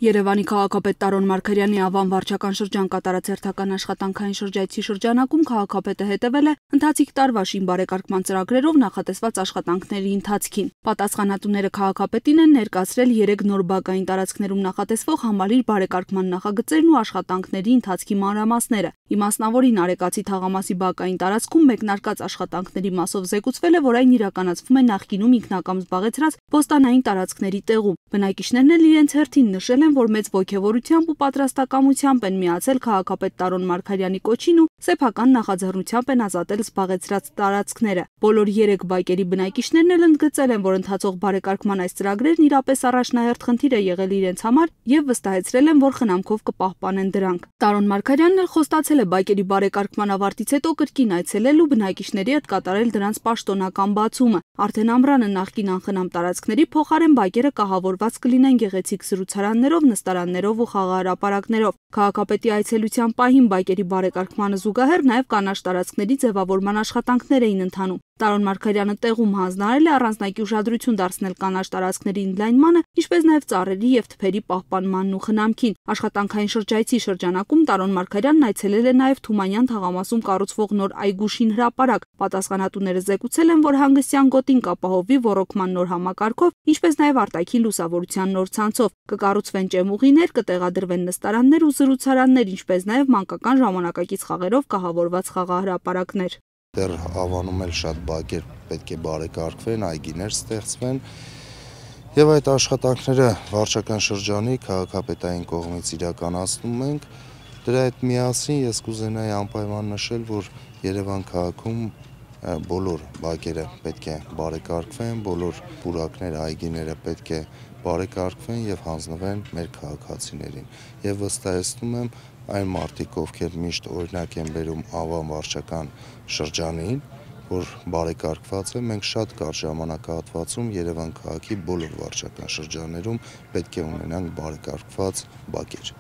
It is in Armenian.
Երևանի քաղաքապետ Տարոն Մարգարյանի Ավան վարչական շրջան կատարած հերթական աշխատանքային շրջայցի շրջանակում քաղաքապետը հետևել է ընթացիկ տարվա շինբարեկարգման ծրագրերով նախատեսված աշխատանքների ընթացքին։ Պատասխանատուները քաղաքապետին են ներկայացրել 3 նոր բակային տարածքներում նախատեսվող համալիր բարեկարգման նախագծերն ու աշխատանքների ընթացքի մանրամասները։ Իմասնավորին Արեկացի թաղամասի բակային տարածքում մեկնարկած աշխատանքների մասով զեկուցվել է, որ այն իրականացվում է նախկինում ինքնակամ զբաղեցրած բոստանային տարածքների տեղում։ Բնակիչներն էլ իրենց հերթին նշել են, որ մեծ ոգևորությամբ ու պատրաստակամությամբ են միացել քաղաքապետ Տարոն Մարգարյանի կոչին ու սեփական նախաձեռնությամբ են ազատել զբաղեցրած տարածքները։ Բոլոր 3 բակերի բնակիչներն էլ ընդգծել են, որ ընթացող բարեկարգման այս ծրագրերն իրապես առաջնահերթ խնդիր է եղել իրենց համար եւ վստահեցրել են, որ խնամքով կպահպանեն դրանք։ Տարոն Մարգարյանն էլ խոստացել է բակերի բարեկարգման ավարտից հետո կրկին այցելել ու բնակիչների հետ կատարել դրանց պաշտոնական բացումը։ Արդեն ամռանը նախկին անխնամ տարածքների փոխարեն բակերը կահավորված կլինեն գեղեցիկ զրուցարաններով, նստարաններով ու խաղահրապարակներով։ Քաղաքապետի այցելության պահին բակերի բարեկարգմանը զուգահեռ նաև կանաչ տարածքների ձևավորման աշխատանքներ էին ընթանում։ Տարոն Մարգարյանը տեղում հանձնարարել է առանձնակի ուշադրություն դարձնել կանաչ տարածքների ընդլայնմանը, ինչպես նաև ծառերի եւ թփերի պահպանմանն ու խնամքին։ Աշխատանքային շրջայցի շրջանակում Տարոն Մարգարյանն այցելել է նաև Թումանյան թաղամասում կառուցվող նոր այգու շինհրապարակ։ Պատասխանատուները զեկուցել են, որ հանգստյան գոտին կապահովվի ոռոգման նոր համակարգով, ինչպես նաև արտաքին լուսավորության նոր ցանցով։ Կկառուցվեն ճեմուղիներ, կտեղադրվեն նստարաններ ու զրուցարաններ, ինչպես նաև մանկական ժամանակակից խաղերով կահավորված խաղահրապարակներ։ Դեռ Ավանում էլ շատ բակեր պետք է բարեկարգվեն, այգիներ ստեղծվեն եւ այդ աշխատանքները վարչական շրջանի քաղաքապետային կողմից իրականացնում ենք։ Դրա հետ միասին ես կուզենայի անպայման նշել, որ Երևան քաղաքում բոլոր բակերը պետք է բարեկարգվեն, բոլոր պուրակները, այգիները պետք է բարեկարգվեն եւ հանձնվեն մեր քաղաքացիներին։ Եվ վստահեցնում եմ այն մարդիկ, ովքեր միշտ օրինակ են բերում Ավան վարչական շրջանին, որ բարեկարգված է, մենք շատ կարճ ժամանակահատվածում Երևան քաղաքի բոլոր վարչական շրջաններում պետք է ունենանք բարեկարգված բակեր։